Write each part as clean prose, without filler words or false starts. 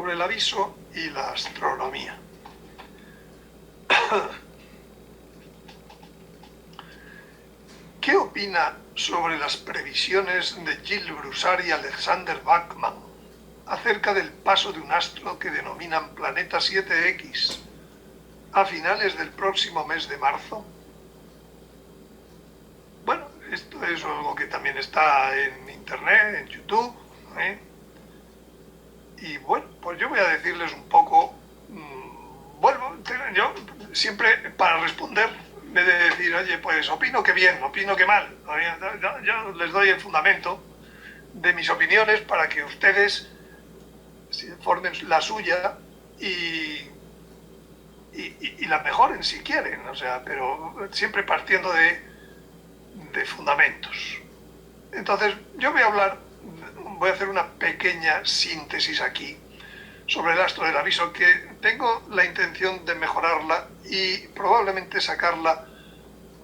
sobre el aviso y la astronomía. ¿Qué opina sobre las previsiones de Gilles Broussard y Alexander Bachmann acerca del paso de un astro que denominan Planeta 7X a finales del próximo mes de marzo? Bueno, esto es algo que también está en internet, en YouTube, y bueno, pues yo voy a decirles un poco, bueno, yo siempre para responder, en vez de decir, oye, pues opino que bien, opino que mal, yo les doy el fundamento de mis opiniones para que ustedes formen la suya y la mejoren si quieren, o sea, pero siempre partiendo de fundamentos. Entonces, yo voy a hacer una pequeña síntesis aquí sobre el astro del aviso, que tengo la intención de mejorarla y probablemente sacarla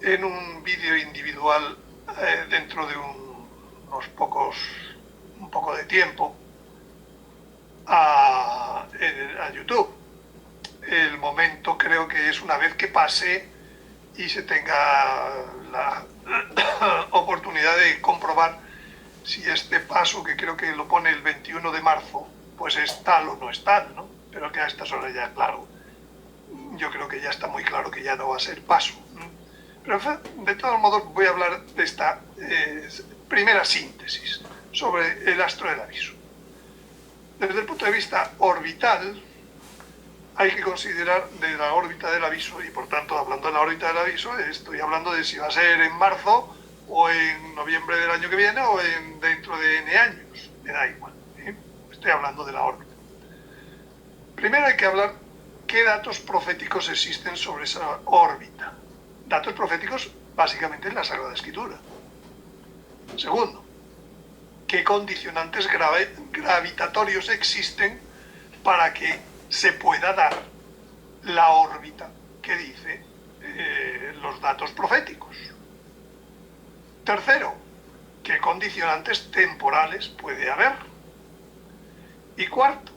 en un vídeo individual dentro de un poco de tiempo a YouTube. El momento creo que es una vez que pase y se tenga la oportunidad de comprobar si este paso, que creo que lo pone el 21 de marzo, pues es tal o no es tal, ¿no? Pero que a estas horas ya, claro, yo creo que ya está muy claro que ya no va a ser paso. Pero de todos modos voy a hablar de esta primera síntesis sobre el astro del aviso. Desde el punto de vista orbital, hay que considerar de la órbita del aviso, y por tanto, hablando de la órbita del aviso, estoy hablando de si va a ser en marzo o en noviembre del año que viene o dentro de N años, me da igual, estoy hablando de la órbita. Primero hay que hablar qué datos proféticos existen sobre esa órbita. Datos proféticos básicamente en la Sagrada Escritura. Segundo, qué condicionantes gravitatorios existen para que se pueda dar la órbita que dice los datos proféticos. Tercero, qué condicionantes temporales puede haber. Y cuarto,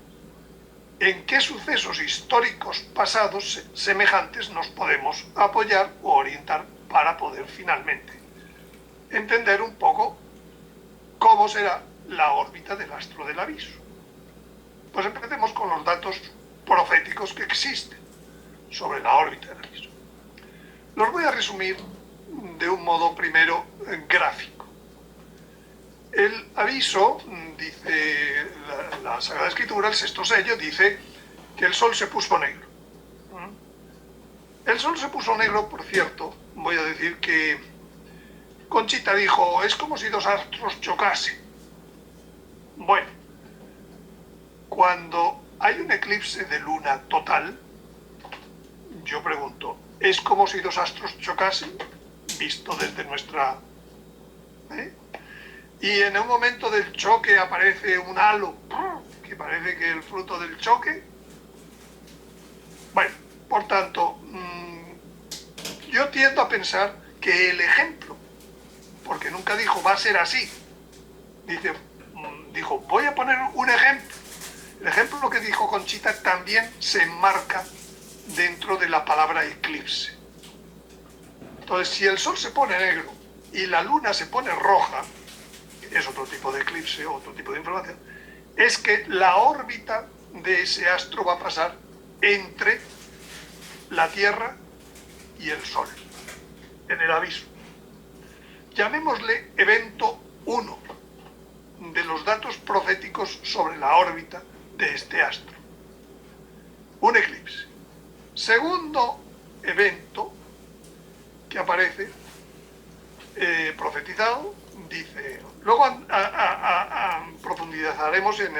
en qué sucesos históricos pasados semejantes nos podemos apoyar o orientar para poder finalmente entender un poco cómo será la órbita del astro del aviso. Pues empecemos con los datos proféticos que existen sobre la órbita del aviso. Los voy a resumir de un modo primero gráfico. El aviso, dice la Sagrada Escritura, el sexto sello, dice que el sol se puso negro. El sol se puso negro, por cierto, voy a decir que Conchita dijo, es como si dos astros chocasen. Bueno, cuando hay un eclipse de luna total, yo pregunto, ¿es como si dos astros chocasen? Visto desde nuestra... Y en un momento del choque aparece un halo, que parece que es el fruto del choque. Bueno, por tanto, yo tiendo a pensar que el ejemplo, porque nunca dijo va a ser así, dijo voy a poner un ejemplo. El ejemplo que dijo Conchita también se enmarca dentro de la palabra eclipse. Entonces, si el sol se pone negro y la luna se pone roja, es otro tipo de eclipse, otro tipo de información, es que la órbita de ese astro va a pasar entre la Tierra y el Sol, en el aviso. Llamémosle evento 1 de los datos proféticos sobre la órbita de este astro. Un eclipse. Segundo evento que aparece profetizado, dice, luego profundizaremos en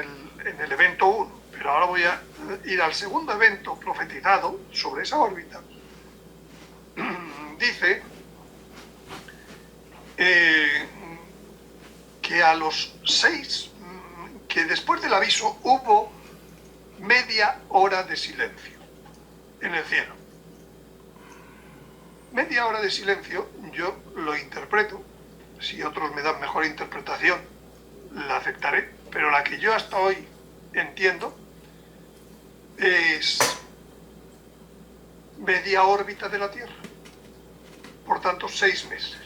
el evento 1, pero ahora voy a ir al segundo evento profetizado sobre esa órbita. Dice que a los 6, que después del aviso hubo media hora de silencio en el cielo. Media hora de silencio, yo lo interpreto, si otros me dan mejor interpretación, la aceptaré, pero la que yo hasta hoy entiendo es media órbita de la Tierra. Por tanto, 6 meses.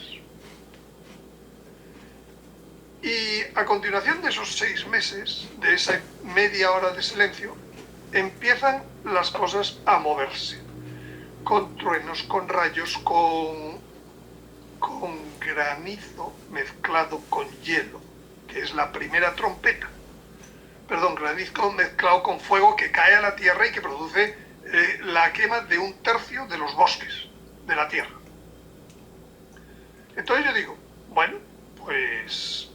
Y a continuación de esos 6 meses, de esa media hora de silencio, empiezan las cosas a moverse. Con truenos, con rayos, con granizo mezclado con hielo, que es la primera trompeta. Perdón, granizo mezclado con fuego que cae a la Tierra y que produce la quema de 1/3 de los bosques de la Tierra. Entonces yo digo, bueno, pues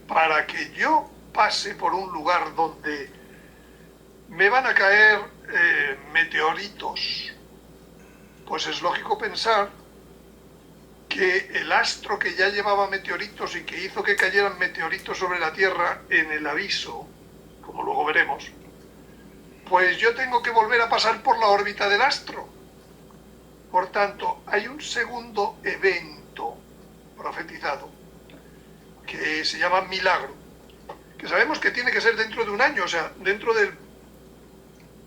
para que yo pase por un lugar donde me van a caer meteoritos, pues es lógico pensar que el astro que ya llevaba meteoritos y que hizo que cayeran meteoritos sobre la Tierra en el aviso, como luego veremos, pues yo tengo que volver a pasar por la órbita del astro. Por tanto, hay un segundo evento profetizado que se llama milagro, que sabemos que tiene que ser dentro de un año, o sea, dentro del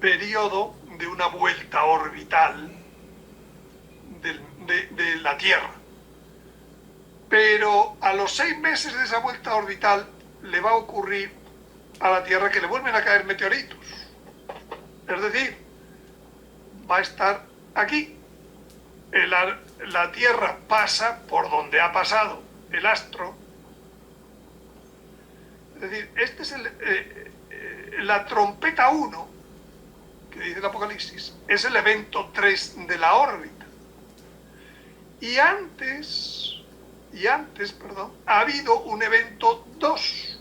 periodo de una vuelta orbital de la Tierra. Pero a los 6 meses de esa vuelta orbital le va a ocurrir a la Tierra que le vuelven a caer meteoritos. Es decir, va a estar aquí. La Tierra pasa por donde ha pasado el astro. Es decir, este es la trompeta 1, que dice el Apocalipsis, es el evento 3 de la órbita. Y antes, ha habido un evento 2,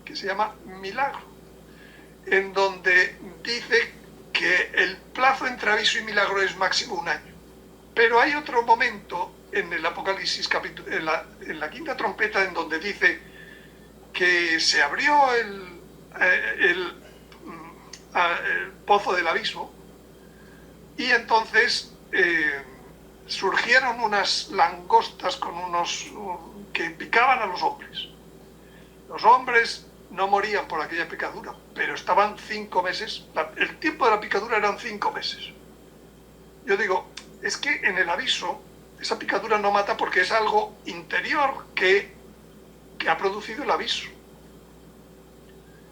que se llama milagro, en donde dice que el plazo entre aviso y milagro es máximo 1 año. Pero hay otro momento en el Apocalipsis, en la quinta trompeta, en donde dice que se abrió el pozo del abismo y entonces surgieron unas langostas con que picaban a los hombres. Los hombres no morían por aquella picadura, pero estaban 5 meses, el tiempo de la picadura eran 5 meses. Yo digo, es que en el aviso esa picadura no mata porque es algo interior que ha producido el aviso,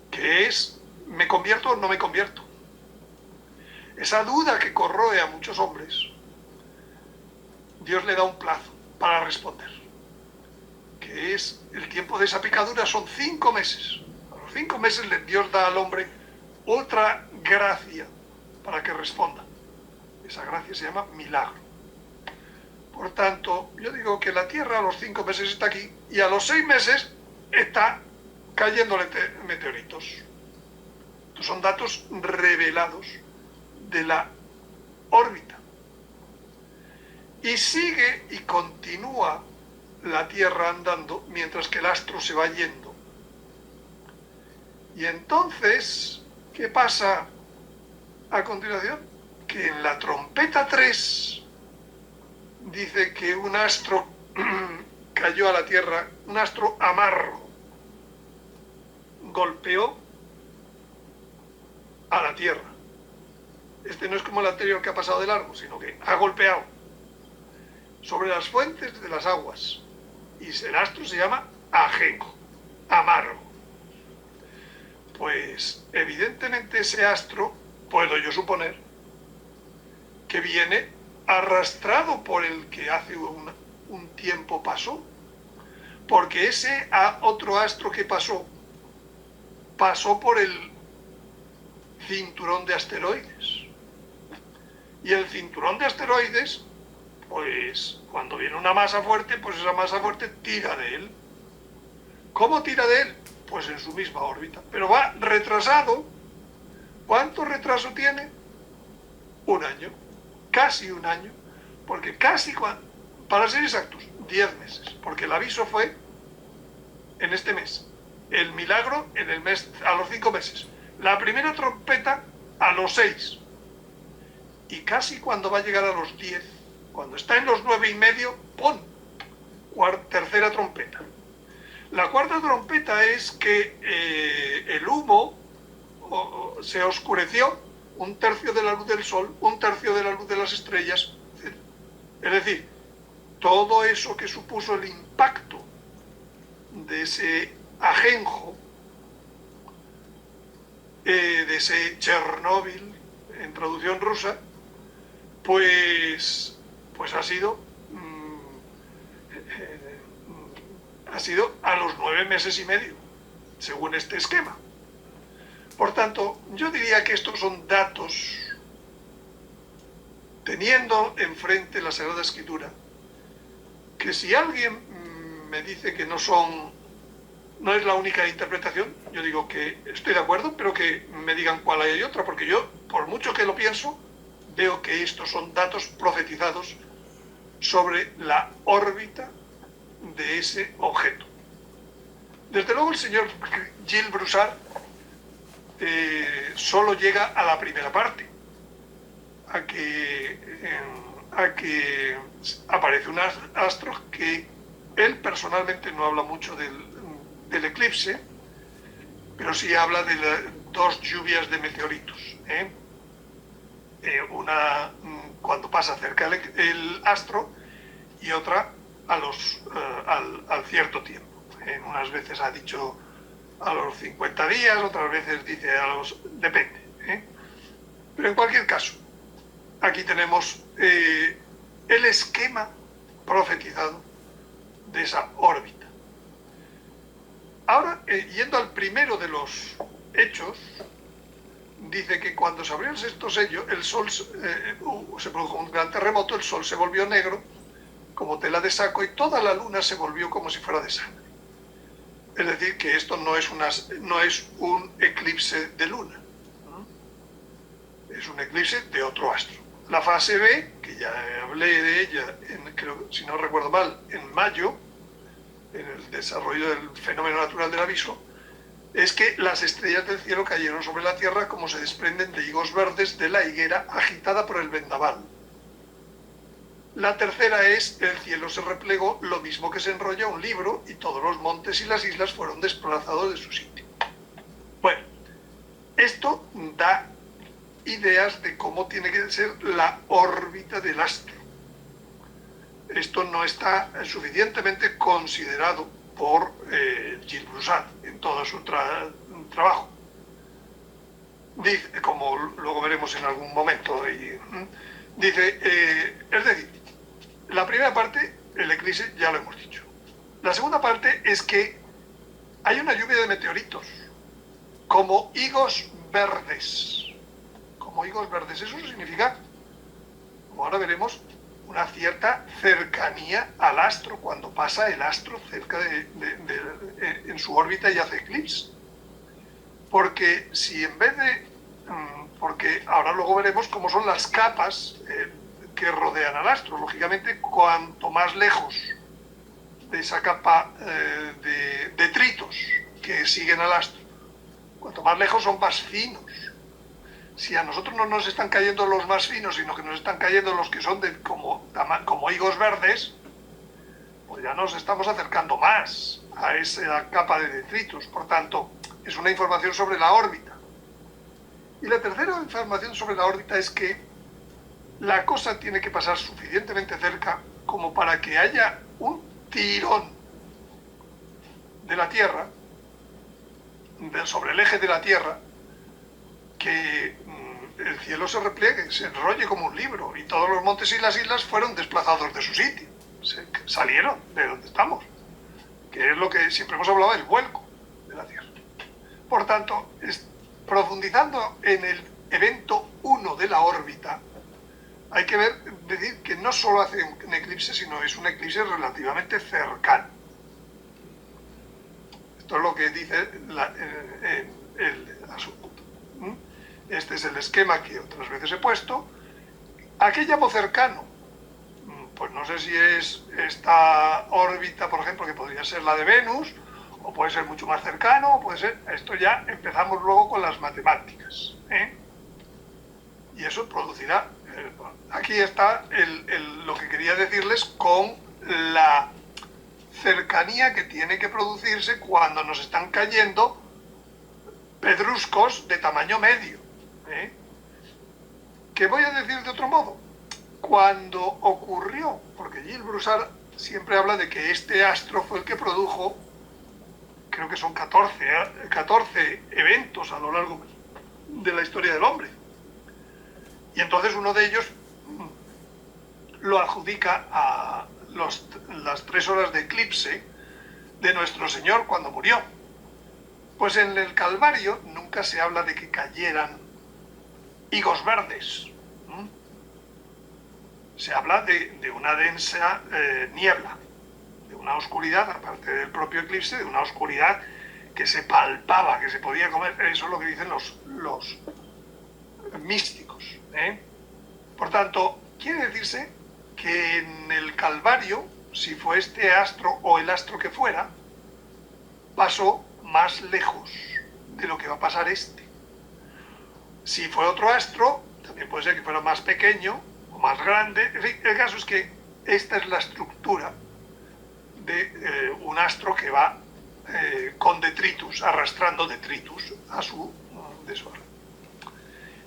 que es, ¿me convierto o no me convierto? Esa duda que corroe a muchos hombres, Dios le da un plazo para responder, que es el tiempo de esa picadura, son 5 meses. A los 5 meses Dios da al hombre otra gracia para que responda. Esa gracia se llama milagro. Por tanto, yo digo que la Tierra a los 5 meses está aquí y a los 6 meses está cayéndole meteoritos. Estos son datos revelados de la órbita. Y sigue y continúa la Tierra andando mientras que el astro se va yendo. Y entonces, ¿qué pasa a continuación? Que en la trompeta 3 dice que un astro cayó a la Tierra, un astro amargo, golpeó a la Tierra. Este no es como el anterior que ha pasado de largo, sino que ha golpeado sobre las fuentes de las aguas. Y el astro se llama ajenjo, amargo. Pues evidentemente ese astro, puedo yo suponer, que viene arrastrado por el que hace un tiempo pasó. Porque ese otro astro que pasó por el cinturón de asteroides. Y el cinturón de asteroides, pues cuando viene una masa fuerte, pues esa masa fuerte tira de él. ¿Cómo tira de él? Pues en su misma órbita. Pero va retrasado. ¿Cuánto retraso tiene? 1 año. Casi 1 año. Porque para ser exactos, 10 meses. Porque el aviso fue en este mes. El milagro en el mes, a los 5 meses. La primera trompeta a los 6. Y casi cuando va a llegar a los 10, cuando está en los 9 y medio, ¡pum! Tercera trompeta. La cuarta trompeta es que el humo se oscureció un tercio de la luz del Sol, un tercio de la luz de las estrellas, etc. Es decir, todo eso que supuso el impacto de ese ajenjo, de ese Chernóbil, en traducción rusa, pues ha sido a los 9 meses y medio, según este esquema. Por tanto, yo diría que estos son datos, teniendo enfrente la Sagrada Escritura, que si alguien me dice que no es la única interpretación, yo digo que estoy de acuerdo, pero que me digan cuál hay otra, porque yo, por mucho que lo pienso, veo que estos son datos profetizados sobre la órbita de ese objeto. Desde luego el señor Gilles Broussard solo llega a la primera parte, a que aparece un astro que él personalmente no habla mucho del eclipse, pero sí habla de dos lluvias de meteoritos. Una cuando pasa cerca el astro y otra al cierto tiempo. Unas veces ha dicho a los 50 días, otras veces dice depende. Pero en cualquier caso, aquí tenemos el esquema profetizado de esa órbita. Ahora, yendo al primero de los hechos, dice que cuando se abrió el sexto sello, el Sol se produjo un gran terremoto, el Sol se volvió negro como tela de saco y toda la luna se volvió como si fuera de sangre. Es decir, que esto no es un eclipse de luna, es un eclipse de otro astro. La fase B, que ya hablé de ella, creo, si no recuerdo mal, en mayo, en el desarrollo del fenómeno natural del aviso, es que las estrellas del cielo cayeron sobre la Tierra como se desprenden de higos verdes de la higuera agitada por el vendaval. La tercera es, el cielo se replegó, lo mismo que se enrolla un libro y todos los montes y las islas fueron desplazados de su sitio. Bueno, esto da ideas de cómo tiene que ser la órbita del astro. Esto no está suficientemente considerado por Gilles Broussard en todo su trabajo. Dice, como luego veremos en algún momento, dice, es decir, la primera parte, el eclipse, ya lo hemos dicho. La segunda parte es que hay una lluvia de meteoritos, como higos verdes. Como higos verdes, eso significa, como ahora veremos, una cierta cercanía al astro, cuando pasa el astro cerca en su órbita y hace eclipse. Porque si en vez de... porque ahora luego veremos cómo son las capas que rodean al astro. Lógicamente, cuanto más lejos de esa capa de detritos que siguen al astro, cuanto más lejos son más finos. Si a nosotros no nos están cayendo los más finos, sino que nos están cayendo los que son como higos verdes, pues ya nos estamos acercando más a esa capa de detritus. Por tanto, es una información sobre la órbita. Y la tercera información sobre la órbita es que la cosa tiene que pasar suficientemente cerca como para que haya un tirón de la Tierra, sobre el eje de la Tierra, que el cielo se repliegue, se enrolle como un libro y todos los montes y las islas fueron desplazados de su sitio, salieron de donde estamos, que es lo que siempre hemos hablado del vuelco de la Tierra. Por tanto, profundizando en el evento 1 de la órbita, hay que decir que no solo hace un eclipse, sino es un eclipse relativamente cercano. Esto es lo que dice el asunto. Este es el esquema que otras veces he puesto. ¿A qué llamo cercano? Pues no sé si es esta órbita, por ejemplo, que podría ser la de Venus, o puede ser mucho más cercano, o puede ser... Esto ya empezamos luego con las matemáticas. Y eso producirá... Aquí está lo que quería decirles con la cercanía que tiene que producirse cuando nos están cayendo pedruscos de tamaño medio. que voy a decir de otro modo, cuando ocurrió, porque Gilles Broussard siempre habla de que este astro fue el que produjo, creo que son 14 eventos a lo largo de la historia del hombre. Y entonces uno de ellos lo adjudica a las 3 horas de eclipse de nuestro Señor cuando murió. Pues en el Calvario nunca se habla de que cayeran higos verdes. Se habla de una densa niebla, de una oscuridad, aparte del propio eclipse, de una oscuridad que se palpaba, que se podía comer. Eso es lo que dicen los místicos. Por tanto, quiere decirse que en el Calvario, si fue este astro o el astro que fuera, pasó más lejos de lo que va a pasar este. Si fue otro astro, también puede ser que fuera más pequeño o más grande. En fin, el caso es que esta es la estructura de un astro que va con detritus, arrastrando detritus a su desorden.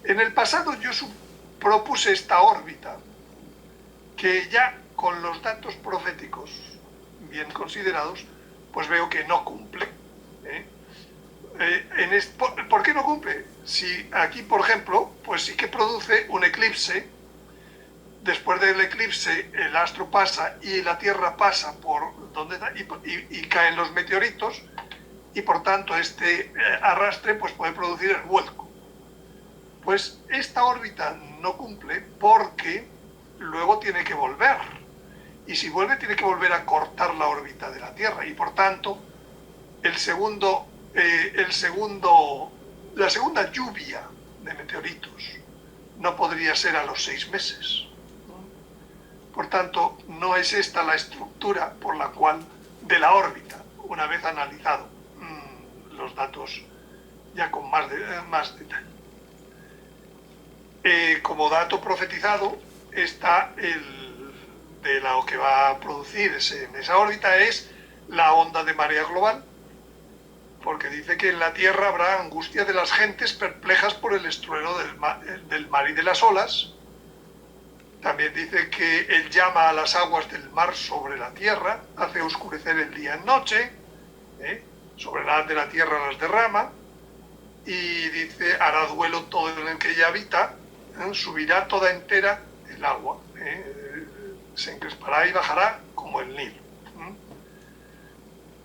En el pasado yo propuse esta órbita que ya con los datos proféticos bien considerados, pues veo que no cumple. ¿Por qué no cumple? Si aquí, por ejemplo, pues sí que produce un eclipse. Después del eclipse el astro pasa y la Tierra pasa por donde y caen los meteoritos, y por tanto este arrastre pues puede producir el vuelco. Pues esta órbita no cumple porque luego tiene que volver, y si vuelve tiene que volver a cortar la órbita de la Tierra, y por tanto la segunda lluvia de meteoritos no podría ser a los 6 meses. Por tanto, no es esta la estructura por la cual de la órbita, una vez analizado los datos ya con más detalle. Como dato profetizado está de lo que va a producirse en esa órbita es la onda de marea global, porque dice que en la Tierra habrá angustia de las gentes perplejas por el estruendo del mar y de las olas. También dice que él llama a las aguas del mar sobre la tierra, hace oscurecer el día en noche, sobre la haz de la tierra las derrama, y dice, hará duelo todo en el que ella habita, subirá toda entera el agua, se encrespará y bajará como el Nilo.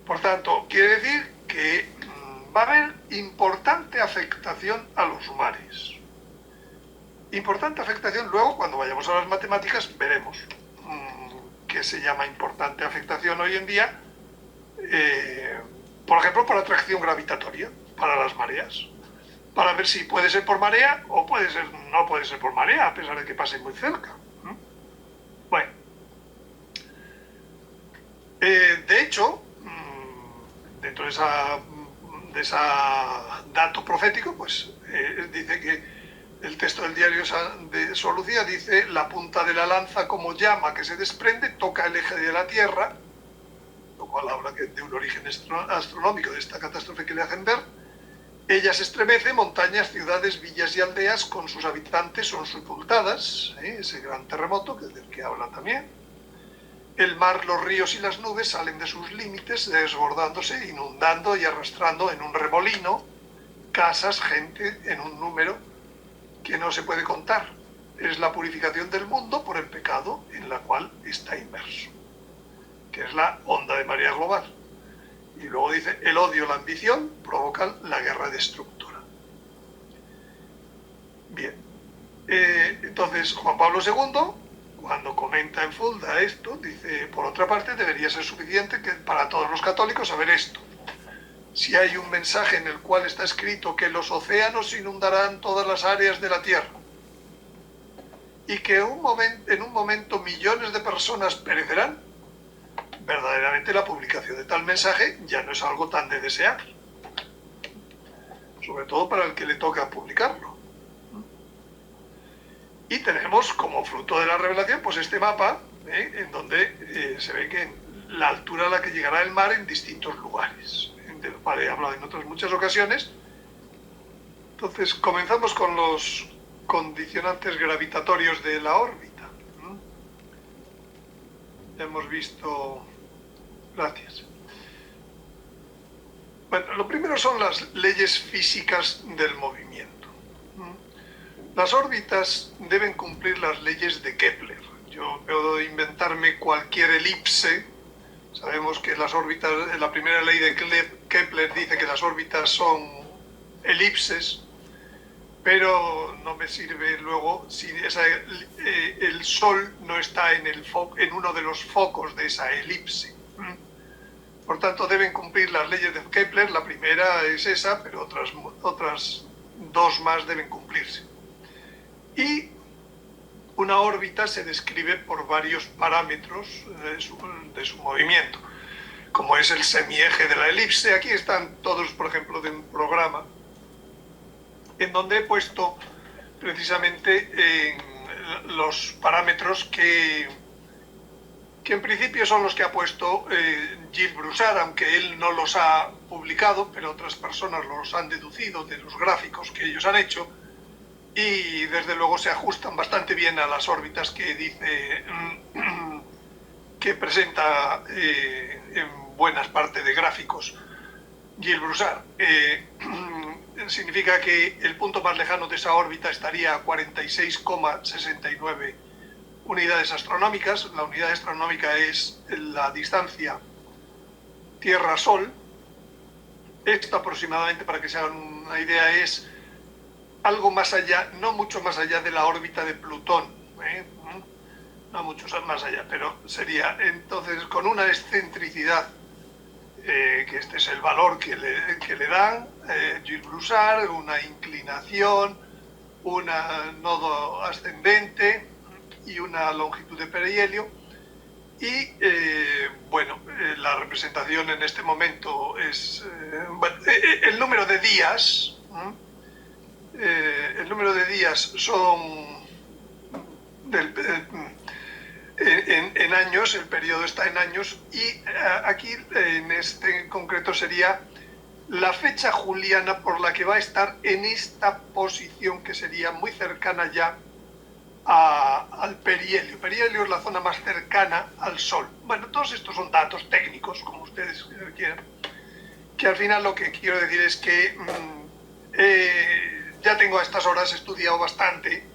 Por tanto, quiere decir que va a haber importante afectación a los mares. Importante afectación, luego cuando vayamos a las matemáticas veremos qué se llama importante afectación hoy en día, por ejemplo por atracción gravitatoria para las mareas, para ver si puede ser por marea o no puede ser por marea, a pesar de que pase muy cerca. Bueno, de hecho, dentro de ese dato profético, pues dice que el texto del diario de Sor Lucía dice: la punta de la lanza como llama que se desprende toca el eje de la Tierra, lo cual habla de un origen astronómico de esta catástrofe que le hacen ver. Ella se estremece, montañas, ciudades, villas y aldeas con sus habitantes son sepultadas, ese gran terremoto del que habla también. El mar, los ríos y las nubes salen de sus límites, desbordándose, inundando y arrastrando en un remolino casas, gente, en un número que no se puede contar. Es la purificación del mundo por el pecado en la cual está inmerso, que es la onda de marea global. Y luego dice, el odio, la ambición provocan la guerra destructora. Bien, entonces Juan Pablo II, cuando comenta en Fulda esto, dice, por otra parte, debería ser suficiente que para todos los católicos saber esto. Si hay un mensaje en el cual está escrito que los océanos inundarán todas las áreas de la Tierra y que en un momento millones de personas perecerán, verdaderamente la publicación de tal mensaje ya no es algo tan de desear, sobre todo para el que le toca publicarlo. Y tenemos como fruto de la revelación pues este mapa, en donde se ve que la altura a la que llegará el mar en distintos lugares, de lo cual he hablado en otras muchas ocasiones. Entonces comenzamos con condicionantes gravitatorios de la órbita. Ya hemos visto... Gracias. Bueno, lo primero son las leyes físicas del movimiento. Las órbitas deben cumplir las leyes de Kepler. Yo puedo inventarme cualquier elipse. Sabemos que las órbitas, la primera ley de Kepler dice que las órbitas son elipses, pero no me sirve luego si el Sol no está en uno de los focos de esa elipse. Por tanto, deben cumplir las leyes de Kepler. La primera es esa, pero otras dos más deben cumplirse. Y una órbita se describe por varios parámetros de su movimiento, como es el semieje de la elipse. Aquí están todos, por ejemplo, de un programa en donde he puesto precisamente los parámetros que en principio son los que ha puesto Gilles Broussard, aunque él no los ha publicado, pero otras personas los han deducido de los gráficos que ellos han hecho, y desde luego se ajustan bastante bien a las órbitas que dice, que presenta en buenas partes de gráficos Gilles Broussard. Significa que el punto más lejano de esa órbita estaría a 46,69 unidades astronómicas. La unidad astronómica es la distancia Tierra-Sol. Esto aproximadamente, para que se hagan una idea, es algo más allá, no mucho más allá de la órbita de Plutón, no mucho más allá, pero sería entonces con una excentricidad, que este es el valor que le dan Gilles Broussard, una inclinación, un nodo ascendente y una longitud de perihelio. Y la representación en este momento es el número de días. El número de días son en años, el periodo está en años, y aquí en este en concreto sería la fecha juliana por la que va a estar en esta posición, que sería muy cercana ya al perihelio. Perihelio es la zona más cercana al Sol. Bueno, todos estos son datos técnicos, como ustedes quieran, que al final lo que quiero decir es que ya tengo a estas horas estudiado bastante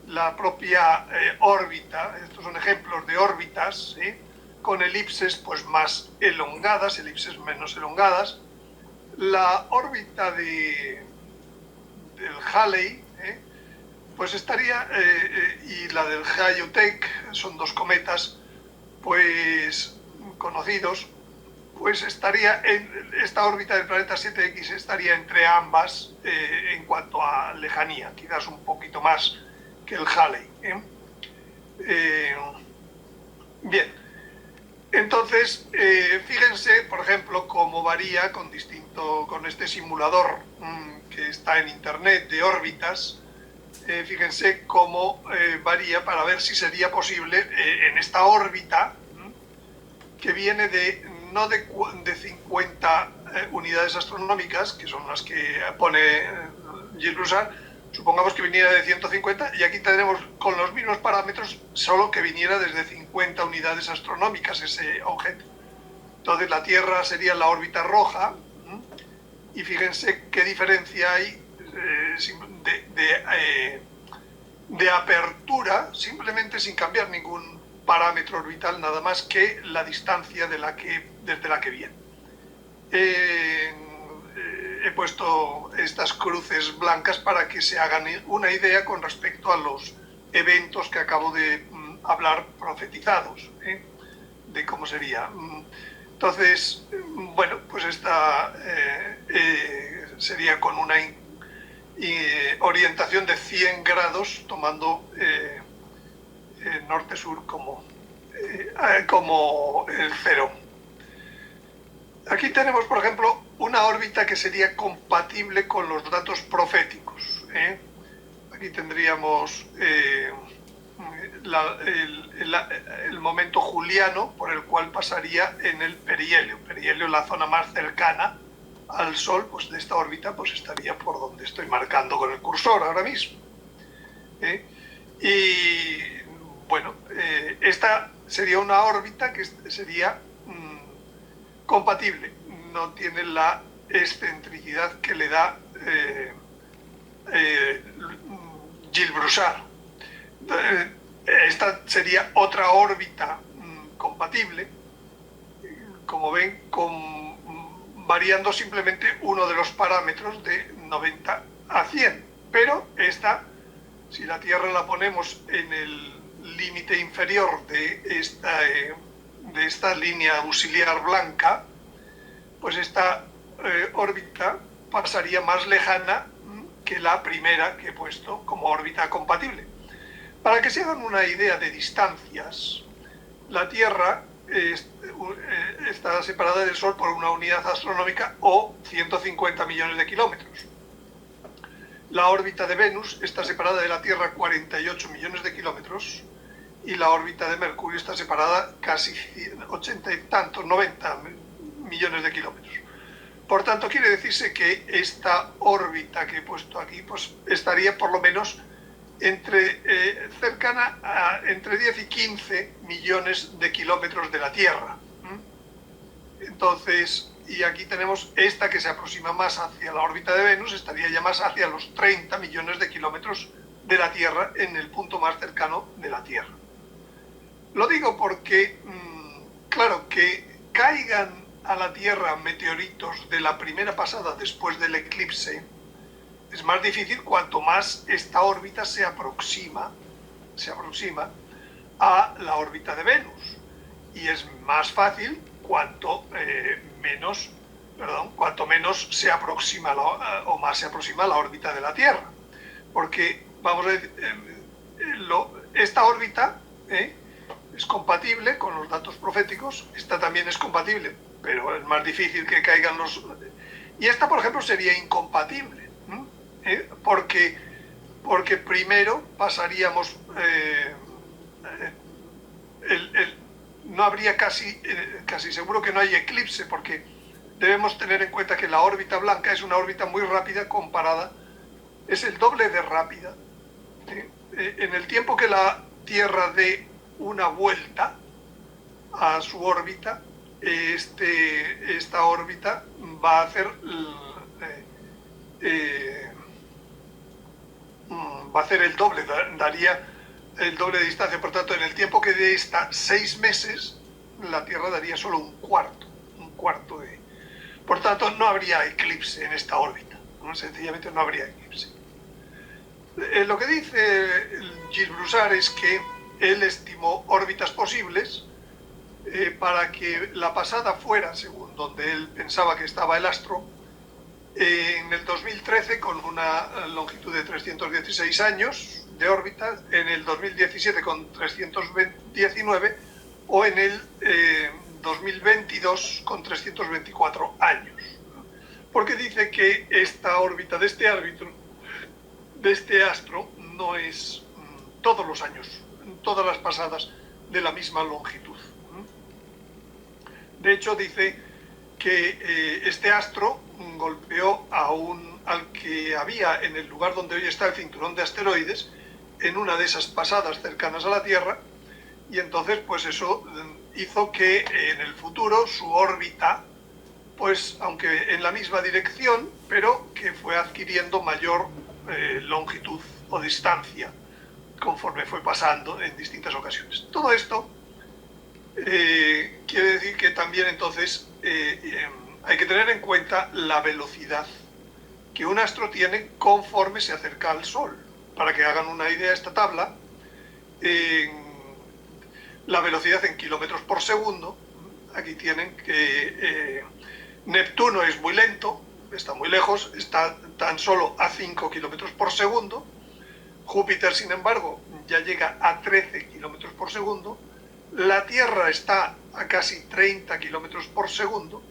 la propia órbita. Estos son ejemplos de órbitas, con elipses pues más elongadas, elipses menos elongadas. La órbita del Halley, pues estaría, y la del Hyotech, son dos cometas pues conocidos, pues estaría en esta órbita del planeta 7X, estaría entre ambas en cuanto a lejanía, quizás un poquito más que el Halley. Bien, entonces fíjense, por ejemplo, cómo varía con este simulador que está en internet de órbitas. Fíjense cómo varía, para ver si sería posible en esta órbita que viene no de 50 unidades astronómicas, que son las que pone Gilles Broussard. Supongamos que viniera de 150, y aquí tendremos con los mismos parámetros, solo que viniera desde 50 unidades astronómicas ese objeto. Entonces la Tierra sería la órbita roja, y fíjense qué diferencia hay de apertura, simplemente sin cambiar ningún parámetro orbital, nada más que la distancia desde la que viene. He puesto estas cruces blancas para que se hagan una idea con respecto a los eventos que acabo de hablar, profetizados, de cómo sería. Entonces, bueno, pues esta sería con una orientación de 100 grados, tomando norte-sur como el cero. Aquí tenemos, por ejemplo, una órbita que sería compatible con los datos proféticos. Aquí tendríamos el momento juliano por el cual pasaría en el perihelio. Perihelio, la zona más cercana al Sol, pues de esta órbita, pues estaría por donde estoy marcando con el cursor ahora mismo. ¿eh? Y bueno, esta sería una órbita que sería compatible, no tiene la excentricidad que le da Gilles Broussard. Esta sería otra órbita compatible, como ven, variando simplemente uno de los parámetros de 90 a 100. Pero esta, si la Tierra la ponemos en el límite inferior de esta línea auxiliar blanca, pues esta órbita pasaría más lejana que la primera que he puesto como órbita compatible. Para que se hagan una idea de distancias, la Tierra está separada del Sol por una unidad astronómica o 150 millones de kilómetros. La órbita de Venus está separada de la Tierra 48 millones de kilómetros y la órbita de Mercurio está separada casi 80 y tantos, 90 millones de kilómetros. Por tanto, quiere decirse que esta órbita que he puesto aquí pues, estaría por lo menos cercana a entre 10 y 15 millones de kilómetros de la Tierra. Entonces, y aquí tenemos esta que se aproxima más hacia la órbita de Venus, estaría ya más hacia los 30 millones de kilómetros de la Tierra en el punto más cercano de la Tierra. Lo digo porque, claro, que caigan a la Tierra meteoritos de la primera pasada después del eclipse es más difícil cuanto más esta órbita se aproxima a la órbita de Venus, y es más fácil cuanto menos se aproxima o más se aproxima a la órbita de la Tierra, porque vamos a decir, esta órbita es compatible con los datos proféticos, esta también es compatible, pero es más difícil que caigan y esta, por ejemplo, sería incompatible, porque primero pasaríamos, no habría casi seguro que no hay eclipse, porque debemos tener en cuenta que la órbita blanca es una órbita muy rápida comparada, es el doble de rápida. En el tiempo que la Tierra dé una vuelta a su órbita, esta órbita va a hacer el doble, daría el doble de distancia. Por tanto, en el tiempo que dé esta 6 meses, la Tierra daría solo un cuarto de... Por tanto, no habría eclipse en esta órbita, ¿no? Sencillamente no habría eclipse. Lo que dice Gilles Broussard es que él estimó órbitas posibles para que la pasada fuera, según donde él pensaba que estaba el astro, en el 2013 con una longitud de 316 años de órbita, en el 2017 con 319 o en el 2022 con 324 años. Porque dice que esta órbita de este astro no es todos los años, todas las pasadas de la misma longitud. De hecho, dice que este astro golpeó al que había en el lugar donde hoy está el cinturón de asteroides, en una de esas pasadas cercanas a la Tierra, y entonces pues eso hizo que en el futuro su órbita, pues aunque en la misma dirección, pero que fue adquiriendo mayor longitud o distancia conforme fue pasando en distintas ocasiones. Todo esto quiere decir que también entonces hay que tener en cuenta la velocidad que un astro tiene conforme se acerca al Sol. Para que hagan una idea, esta tabla, la velocidad en kilómetros por segundo, aquí tienen que Neptuno es muy lento, está muy lejos, está tan solo a 5 kilómetros por segundo. Júpiter, sin embargo, ya llega a 13 kilómetros por segundo. La Tierra está a casi 30 kilómetros por segundo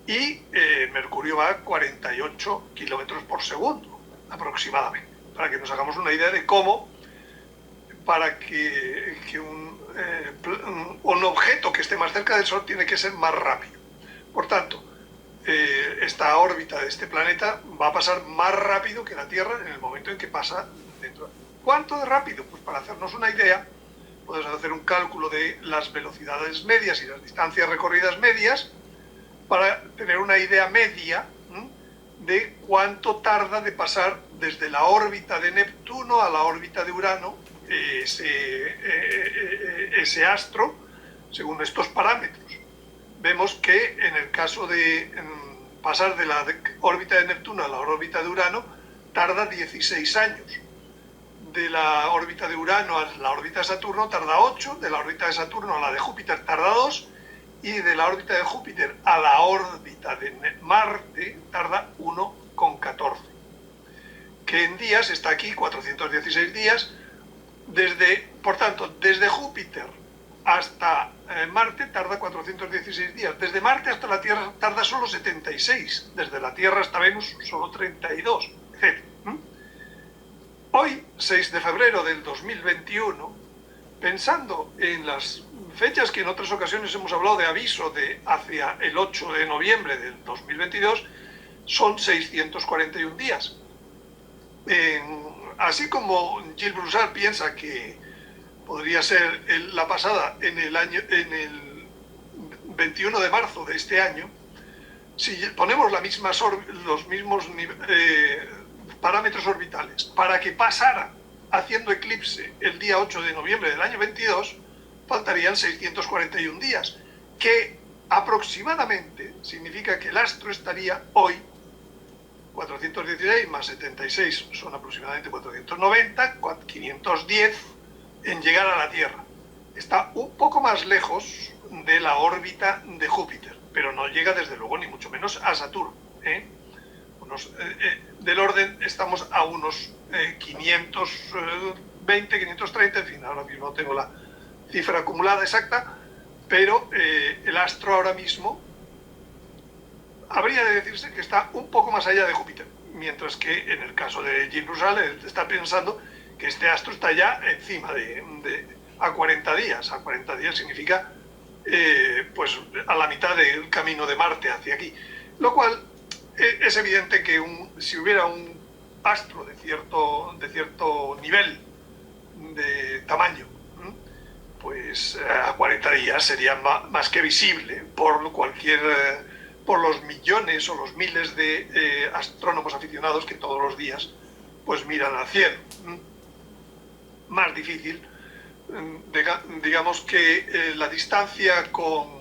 y Mercurio va a 48 kilómetros por segundo aproximadamente, para que nos hagamos una idea de cómo, para que un objeto que esté más cerca del Sol tiene que ser más rápido. Por tanto, esta órbita de este planeta va a pasar más rápido que la Tierra en el momento en que pasa dentro. ¿Cuánto de rápido? Pues para hacernos una idea, puedes hacer un cálculo de las velocidades medias y las distancias recorridas medias para tener una idea media de cuánto tarda de pasar desde la órbita de Neptuno a la órbita de Urano ese astro, según estos parámetros. Vemos que en el caso de pasar de la órbita de Neptuno a la órbita de Urano, tarda 16 años. De la órbita de Urano a la órbita de Saturno tarda 8, de la órbita de Saturno a la de Júpiter tarda 2, y de la órbita de Júpiter a la órbita de Marte tarda 1,14. Que en días está aquí, 416 días. Por tanto, desde Júpiter hasta Marte tarda 416 días. Desde Marte hasta la Tierra tarda solo 76. Desde la Tierra hasta Venus solo 32, etc. Hoy, 6 de febrero del 2021, pensando en las fechas que en otras ocasiones hemos hablado de aviso de hacia el 8 de noviembre del 2022, son 641 días. Así como Gilles Broussard piensa que podría ser la pasada en el 21 de marzo de este año, si ponemos los mismos parámetros orbitales para que pasara haciendo eclipse el día 8 de noviembre del año 22, faltarían 641 días, que aproximadamente significa que el astro estaría hoy 416 más 76 son aproximadamente 490, 510 en llegar a la Tierra. Está un poco más lejos de la órbita de Júpiter, pero no llega desde luego ni mucho menos a Saturno. Del orden, estamos a unos 520, 530, en fin, ahora mismo no tengo la cifra acumulada exacta, pero el astro ahora mismo habría de decirse que está un poco más allá de Júpiter, mientras que en el caso de Gilles Broussard él está pensando que este astro está ya encima a 40 días. A 40 días significa pues a la mitad del camino de Marte hacia aquí, lo cual es evidente que si hubiera un astro de cierto nivel de tamaño, pues a 40 días sería más que visible por los millones o los miles de astrónomos aficionados que todos los días pues miran al cielo. Más difícil, digamos que la distancia con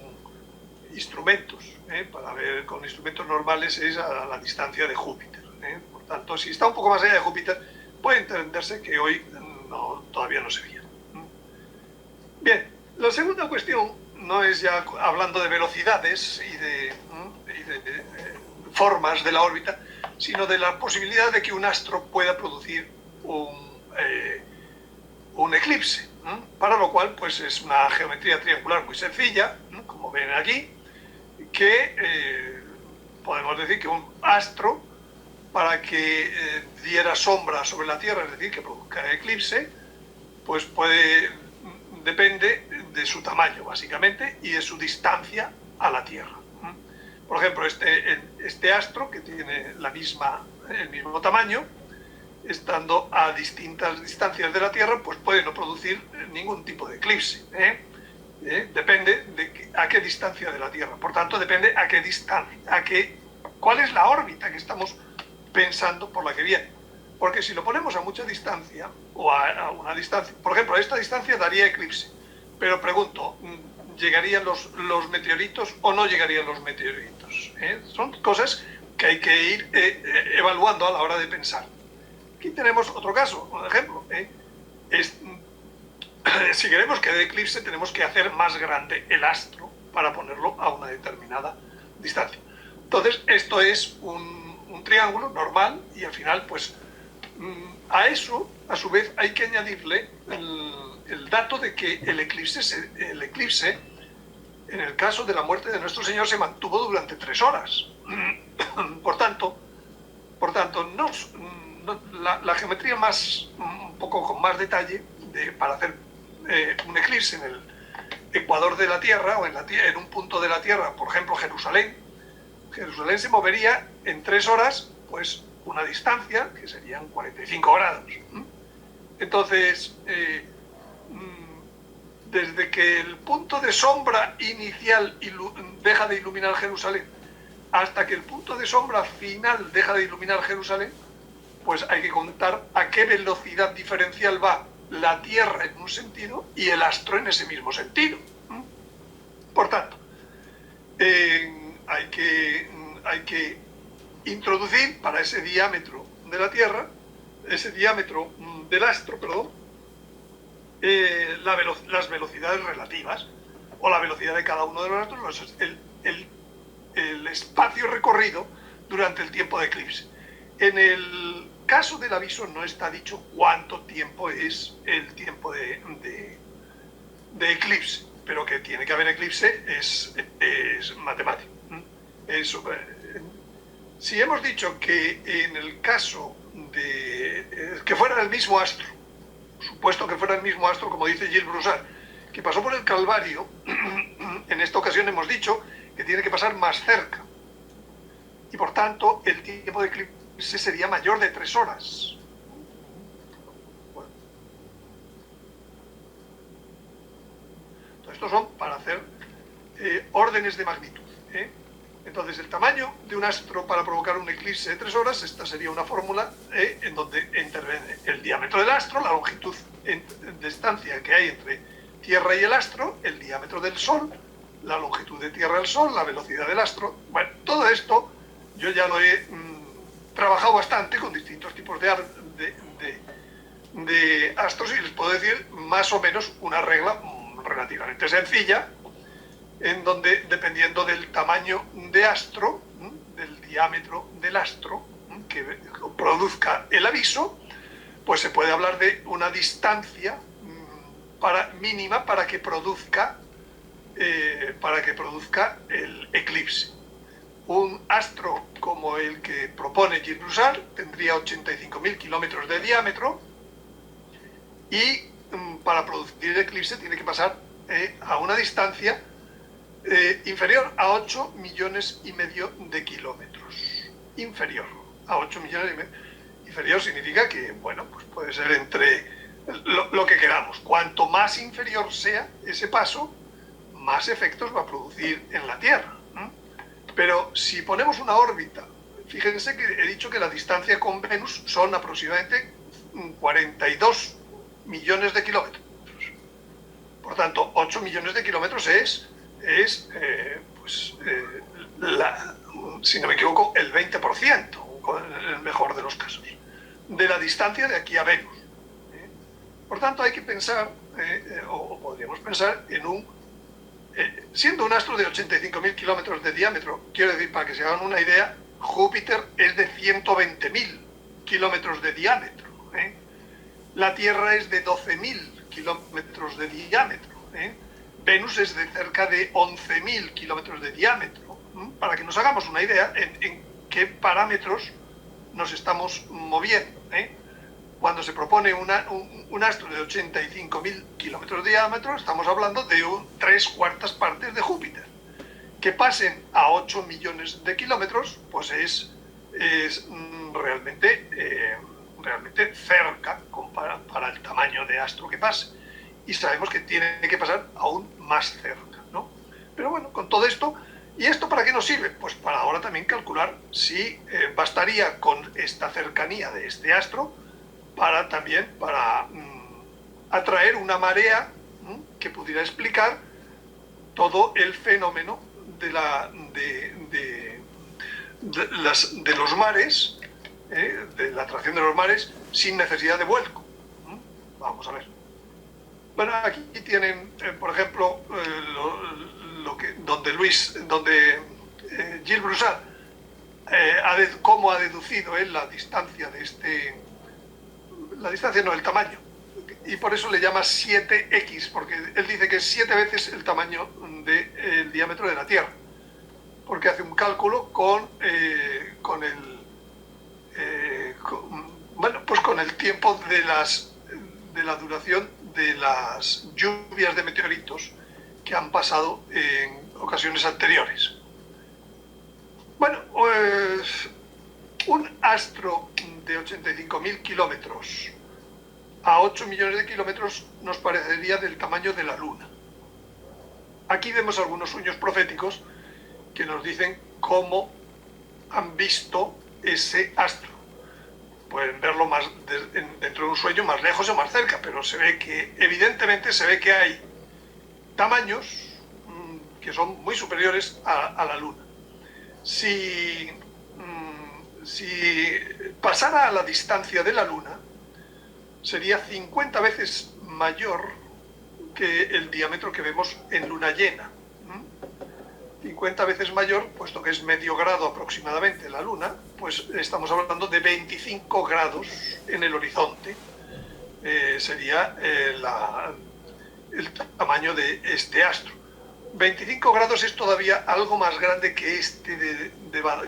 instrumentos, para ver con instrumentos normales, es a la distancia de Júpiter. Por tanto, si está un poco más allá de Júpiter, puede entenderse que hoy todavía no se veía. Bien, la segunda cuestión no es ya hablando de velocidades y de formas de la órbita, sino de la posibilidad de que un astro pueda producir un eclipse, para lo cual pues es una geometría triangular muy sencilla, como ven aquí, que podemos decir que un astro, para que diera sombra sobre la Tierra, es decir, que produzca eclipse, pues depende de su tamaño, básicamente, y de su distancia a la Tierra. Por ejemplo, este astro, que tiene el mismo tamaño, estando a distintas distancias de la Tierra, pues puede no producir ningún tipo de eclipse. Depende de a qué distancia de la Tierra. Por tanto, depende a qué distancia, cuál es la órbita que estamos pensando por la que viene. Porque si lo ponemos a mucha distancia, o a una distancia, por ejemplo, a esta distancia daría eclipse. Pero pregunto, ¿llegarían los meteoritos o no llegarían los meteoritos? Son cosas que hay que ir evaluando a la hora de pensar. Aquí tenemos otro caso, un ejemplo. Si queremos que dé eclipse, tenemos que hacer más grande el astro para ponerlo a una determinada distancia. Entonces, esto es un triángulo normal y al final, pues, a eso, a su vez, hay que añadirle el dato de que el eclipse, en el caso de la muerte de nuestro Señor, se mantuvo durante 3 horas. Por tanto, la geometría un poco con más detalle para hacer un eclipse en el ecuador de la Tierra o en un punto de la Tierra, por ejemplo Jerusalén se movería en 3 horas, pues una distancia que serían 45 grados. Entonces, desde que el punto de sombra inicial deja de iluminar Jerusalén hasta que el punto de sombra final deja de iluminar Jerusalén, pues hay que contar a qué velocidad diferencial va la Tierra en un sentido y el astro en ese mismo sentido. Por tanto, hay que introducir para ese diámetro de la Tierra, ese diámetro del astro, perdón, las velocidades relativas, o la velocidad de cada uno de los astros, el espacio recorrido durante el tiempo de eclipse. En el caso del aviso no está dicho cuánto tiempo es el tiempo de eclipse, pero que tiene que haber eclipse es matemático. Si hemos dicho que en el caso de que fuera el mismo astro, supuesto que fuera el mismo astro, como dice Gilles Broussard, que pasó por el Calvario, en esta ocasión hemos dicho que tiene que pasar más cerca. Y por tanto, el tiempo de eclipse sería mayor de 3 horas. Bueno. Todo esto son para hacer órdenes de magnitud. Entonces, el tamaño de un astro para provocar un eclipse de 3 horas, esta sería una fórmula en donde interviene el diámetro del astro, la longitud de distancia que hay entre Tierra y el astro, el diámetro del Sol, la longitud de Tierra al Sol, la velocidad del astro. Bueno, todo esto yo ya lo he trabajado bastante con distintos tipos de astros y les puedo decir más o menos una regla relativamente sencilla, en donde, dependiendo del tamaño de astro, del diámetro del astro que produzca el aviso, pues se puede hablar de una distancia mínima para que produzca el eclipse. Un astro como el que propone Gilles Broussard tendría 85.000 kilómetros de diámetro y para producir el eclipse tiene que pasar a una distancia inferior a 8 millones y medio de kilómetros. Inferior a 8 millones y medio. Inferior significa que, bueno, pues puede ser entre lo que queramos. Cuanto más inferior sea ese paso, más efectos va a producir en la Tierra. Pero si ponemos una órbita, fíjense que he dicho que la distancia con Venus son aproximadamente 42 millones de kilómetros. Por tanto, 8 millones de kilómetros es si no me equivoco, el 20%, en el mejor de los casos, de la distancia de aquí a Venus. Por tanto, hay que pensar, o podríamos pensar, siendo un astro de 85.000 kilómetros de diámetro, quiero decir, para que se hagan una idea, Júpiter es de 120.000 kilómetros de diámetro. La Tierra es de 12.000 kilómetros de diámetro. Venus es de cerca de 11.000 kilómetros de diámetro, para que nos hagamos una idea en qué parámetros nos estamos moviendo. Cuando se propone un astro de 85.000 kilómetros de diámetro, estamos hablando de 3/4 partes de Júpiter. Que pasen a 8 millones de kilómetros, pues es realmente cerca para el tamaño de astro que pase. Y sabemos que tiene que pasar aún más cerca, ¿no? Pero bueno, con todo esto, ¿y esto para qué nos sirve? Pues para ahora también calcular si bastaría con esta cercanía de este astro para atraer una marea que pudiera explicar todo el fenómeno de los mares, de la atracción de los mares sin necesidad de vuelco. Vamos a ver. Bueno, aquí tienen, por ejemplo, donde Gilles Broussard cómo ha deducido él la distancia el tamaño, y por eso le llama 7x, porque él dice que es 7 veces el tamaño del diámetro de la Tierra, porque hace un cálculo con el tiempo de la duración de las lluvias de meteoritos que han pasado en ocasiones anteriores. Bueno, pues un astro de 85.000 kilómetros a a 8 millones de kilómetros nos parecería del tamaño de la Luna. Aquí vemos algunos sueños proféticos que nos dicen cómo han visto ese astro. Pueden verlo más dentro de un sueño más lejos o más cerca, pero se ve que, evidentemente, se ve que hay tamaños que son muy superiores a la Luna. Si pasara a la distancia de la Luna, sería 50 veces mayor que el diámetro que vemos en luna llena. 50 veces mayor, puesto que es medio grado aproximadamente la Luna, pues estamos hablando de 25 grados en el horizonte. Sería el tamaño de este astro. 25 grados es todavía algo más grande que este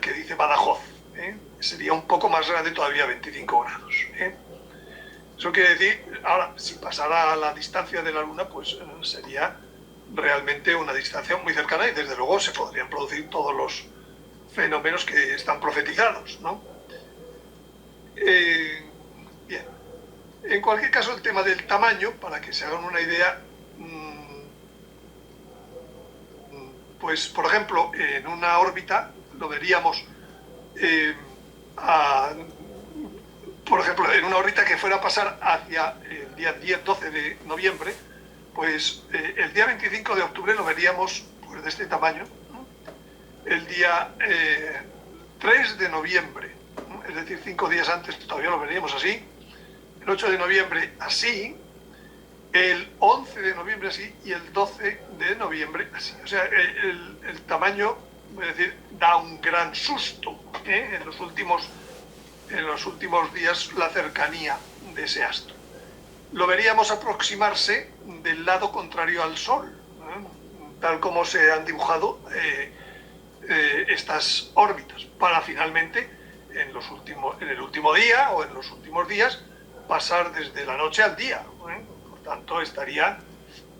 que dice Badajoz. Sería un poco más grande todavía 25 grados. Eso quiere decir, ahora, si pasara a la distancia de la Luna, pues sería realmente una distancia muy cercana y desde luego se podrían producir todos los fenómenos que están profetizados, ¿no? Bien. En cualquier caso, el tema del tamaño, para que se hagan una idea, pues por ejemplo, en una órbita lo veríamos, por ejemplo, en una órbita que fuera a pasar hacia el día 10-12 de noviembre, pues el día 25 de octubre lo veríamos pues, de este tamaño, ¿no? El día 3 de noviembre, ¿no? Es decir, 5 días antes todavía lo veríamos así, el 8 de noviembre así, el 11 de noviembre así y el 12 de noviembre así. O sea, el tamaño, voy a decir, da un gran susto, ¿eh? En los últimos días la cercanía de ese astro. Lo veríamos aproximarse del lado contrario al Sol, ¿eh? Tal como se han dibujado estas órbitas, para finalmente, en el último día o en los últimos días, pasar desde la noche al día, ¿eh? Por tanto, estaría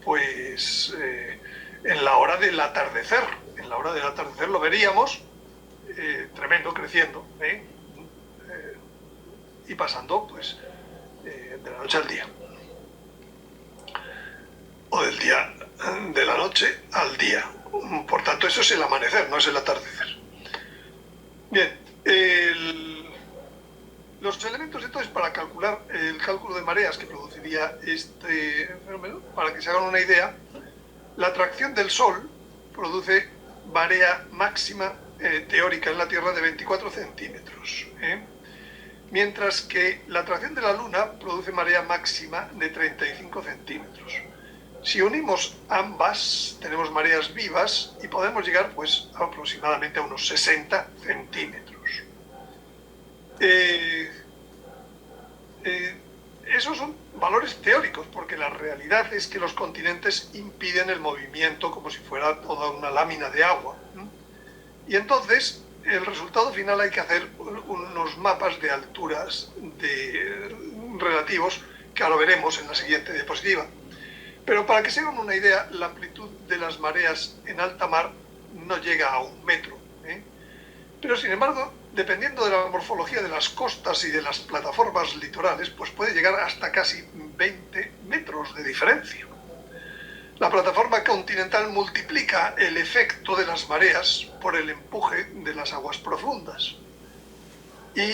pues en la hora del atardecer. En la hora del atardecer lo veríamos tremendo, creciendo, y pasando pues de la noche al día, o del día, de la noche al día. Por tanto, eso es el amanecer, no es el atardecer. Bien, los elementos entonces para calcular el cálculo de mareas que produciría este fenómeno, para que se hagan una idea, la atracción del Sol produce marea máxima teórica en la Tierra de 24 centímetros, mientras que la atracción de la Luna produce marea máxima de 35 centímetros. Si unimos ambas, tenemos mareas vivas y podemos llegar pues aproximadamente a unos 60 centímetros. Esos son valores teóricos, porque la realidad es que los continentes impiden el movimiento como si fuera toda una lámina de agua, ¿no? Y entonces, el resultado final hay que hacer unos mapas de alturas relativos, que ahora veremos en la siguiente diapositiva. Pero para que se hagan una idea, la amplitud de las mareas en alta mar no llega a 1 metro. Pero sin embargo, dependiendo de la morfología de las costas y de las plataformas litorales, pues puede llegar hasta casi 20 metros de diferencia. La plataforma continental multiplica el efecto de las mareas por el empuje de las aguas profundas. Y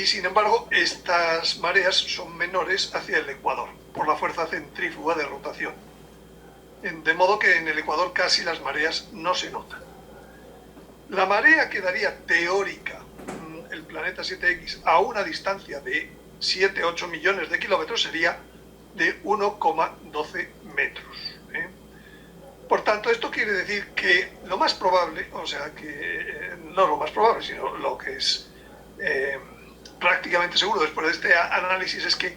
sin embargo, estas mareas son menores hacia el Ecuador, por la fuerza centrífuga de rotación. De modo que en el Ecuador casi las mareas no se notan. La marea que daría teórica el planeta 7X a una distancia de 7-8 millones de kilómetros sería de 1,12 metros. Por tanto, esto quiere decir que lo más probable, o sea que no lo más probable, sino lo que es prácticamente seguro después de este análisis, es que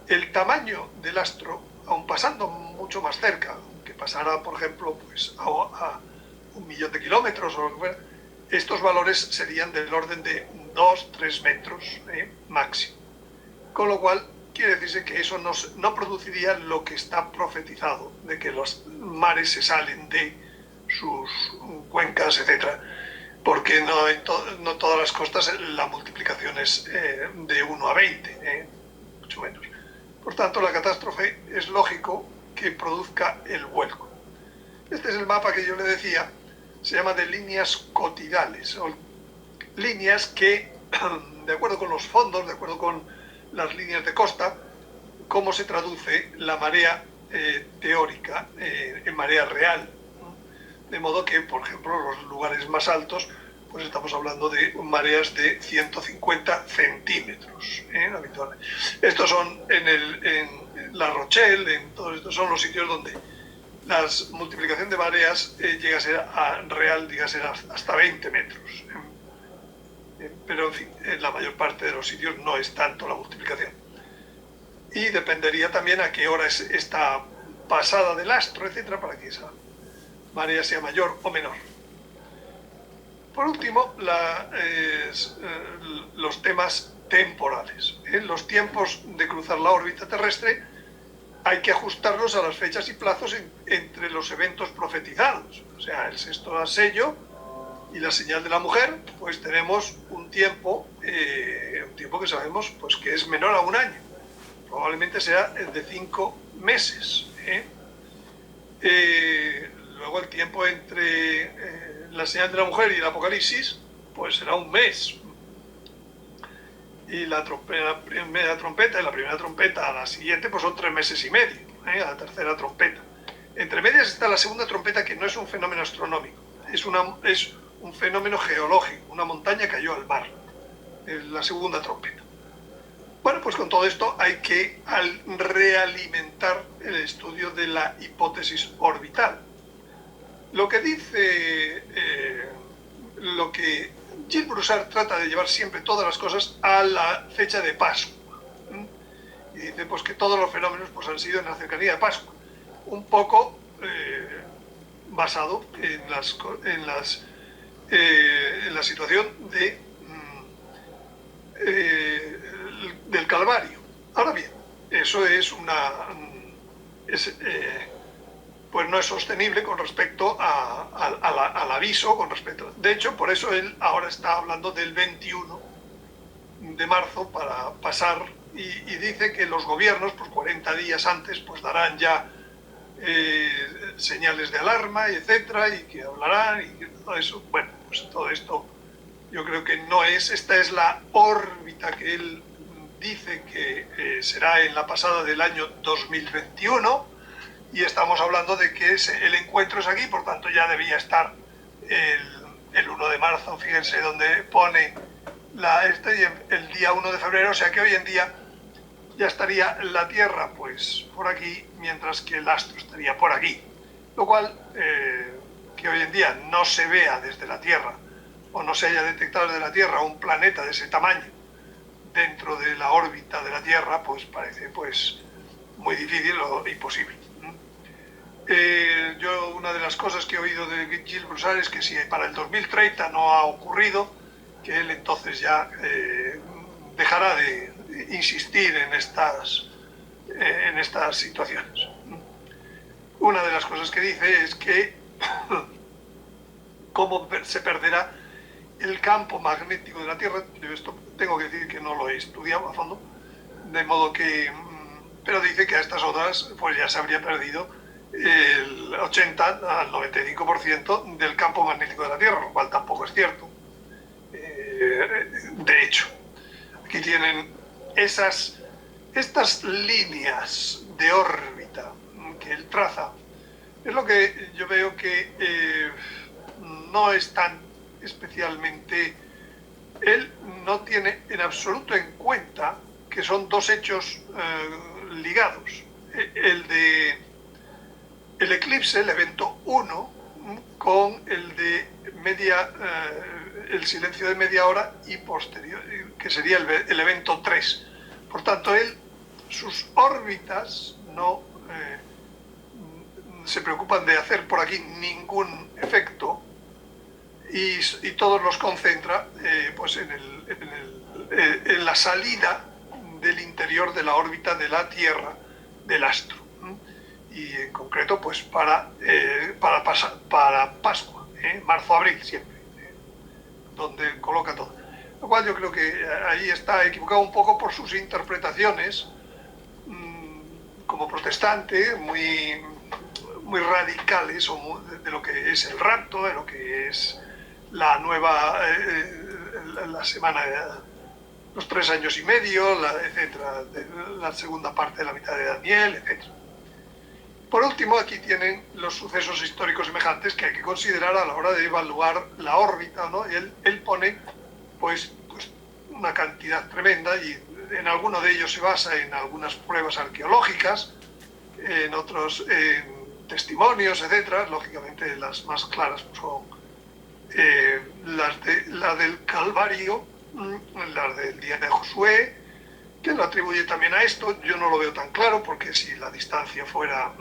el tamaño del astro, aun pasando mucho más cerca, que pasara, por ejemplo, pues a 1 millón de kilómetros o lo que fuera, estos valores serían del orden de 2-3 metros máximo. Con lo cual, quiere decirse que eso no produciría lo que está profetizado, de que los mares se salen de sus cuencas, etc. Porque no todas las costas la multiplicación es de 1 a 20, mucho menos. Por tanto, la catástrofe es lógico que produzca el vuelco. Este es el mapa que yo le decía, se llama de líneas cotidales, o líneas que, de acuerdo con los fondos, de acuerdo con las líneas de costa, cómo se traduce la marea teórica en marea real. De modo que, por ejemplo, los lugares más altos, pues estamos hablando de mareas de 150 centímetros habitualmente. Estos son en La Rochelle, en todos estos son los sitios donde la multiplicación de mareas llega a ser real, llega a ser hasta 20 metros. Pero, en fin, en la mayor parte de los sitios no es tanto la multiplicación. Y dependería también a qué hora es esta pasada del astro, etcétera, para que esa marea sea mayor o menor. Por último, los temas temporales. Los tiempos de cruzar la órbita terrestre hay que ajustarlos a las fechas y plazos entre los eventos profetizados. O sea, el sexto sello y la señal de la mujer, pues tenemos un tiempo que sabemos pues, que es menor a un año. Probablemente sea de 5 meses. Luego el tiempo entre la señal de la mujer y el apocalipsis, pues será un mes. Y la primera trompeta y la primera trompeta a la siguiente, pues son 3 meses y medio, a la tercera trompeta. Entre medias está la segunda trompeta, que no es un fenómeno astronómico, es un fenómeno geológico, una montaña cayó al mar, la segunda trompeta. Bueno, pues con todo esto hay que realimentar el estudio de la hipótesis orbital. Lo que dice, lo que Gilles Broussard trata de llevar siempre todas las cosas a la fecha de Pascua. Y dice pues que todos los fenómenos pues, han sido en la cercanía de Pascua. Un poco basado en la situación del Calvario. Ahora bien, eso es pues no es sostenible con respecto al aviso, de hecho, por eso él ahora está hablando del 21 de marzo para pasar, y dice que los gobiernos, pues 40 días antes, pues darán ya señales de alarma, etcétera, y que hablarán, y que todo eso. Bueno, pues todo esto yo creo que no es, esta es la órbita que él dice que será en la pasada del año 2021, y estamos hablando de que el encuentro es aquí, por tanto ya debía estar el 1 de marzo, fíjense donde pone y el día 1 de febrero, o sea que hoy en día ya estaría la Tierra pues por aquí, mientras que el astro estaría por aquí, lo cual que hoy en día no se vea desde la Tierra o no se haya detectado desde la Tierra un planeta de ese tamaño dentro de la órbita de la Tierra, pues parece pues muy difícil o imposible. Yo una de las cosas que he oído de Gilles Broussard es que si para el 2030 no ha ocurrido, que él entonces ya dejará de insistir en estas situaciones. Una de las cosas que dice es que cómo se perderá el campo magnético de la Tierra. Yo esto tengo que decir que no lo he estudiado a fondo, de modo que, pero dice que a estas horas pues ya se habría perdido el 80 al 95% del campo magnético de la Tierra, lo cual tampoco es cierto. De hecho, aquí tienen estas líneas de órbita que él traza. Es lo que yo veo que no es tan especialmente, él no tiene en absoluto en cuenta que son dos hechos ligados. El eclipse, el evento 1, con el de el silencio de media hora y posterior, que sería el evento 3. Por tanto, sus órbitas no se preocupan de hacer por aquí ningún efecto y todos los concentra pues en la salida del interior de la órbita de la Tierra, del astro. Y en concreto pues para Pascua, marzo-abril siempre, donde coloca todo. Lo cual yo creo que ahí está equivocado un poco por sus interpretaciones como protestante, muy radicales de lo que es el rapto, de lo que es la nueva, la semana, los 3 años y medio, etcétera, la segunda parte de la mitad de Daniel, etcétera. Por último, aquí tienen los sucesos históricos semejantes que hay que considerar a la hora de evaluar la órbita, ¿no? Él pone pues una cantidad tremenda, y en alguno de ellos se basa en algunas pruebas arqueológicas, en otros testimonios, etcétera. Lógicamente las más claras pues, son la del Calvario, las del día de Josué, que lo atribuye también a esto. Yo no lo veo tan claro, porque si la distancia fuera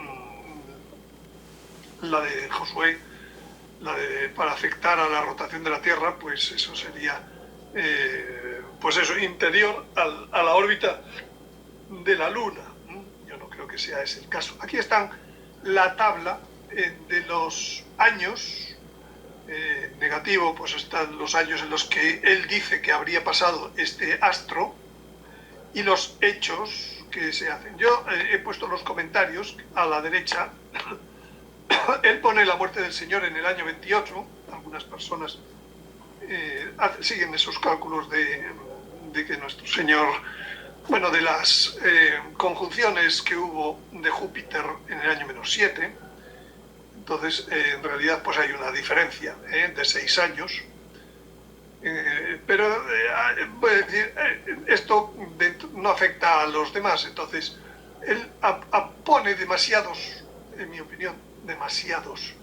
la de Josué, para afectar a la rotación de la Tierra, pues eso sería pues eso, interior a la órbita de la Luna. Yo no creo que sea ese el caso. Aquí están la tabla de los años. Negativo, pues están los años en los que él dice que habría pasado este astro y los hechos que se hacen. Yo he puesto los comentarios a la derecha. Él pone la muerte del Señor en el año 28. Algunas personas siguen esos cálculos de que nuestro Señor, bueno, de las conjunciones que hubo de Júpiter en el año -7. Entonces, en realidad, pues hay una diferencia de 6 años. Pero, voy a decir, esto no afecta a los demás. Entonces, él pone demasiados, en mi opinión, demasiados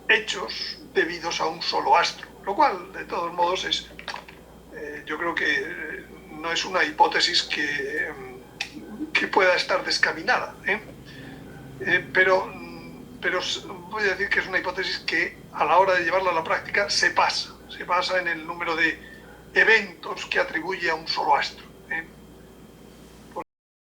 hechos debidos a un solo astro. Lo cual, de todos modos, yo creo que no es una hipótesis que pueda estar descaminada. Pero voy a decir que es una hipótesis que a la hora de llevarla a la práctica se basa en el número de eventos que atribuye a un solo astro.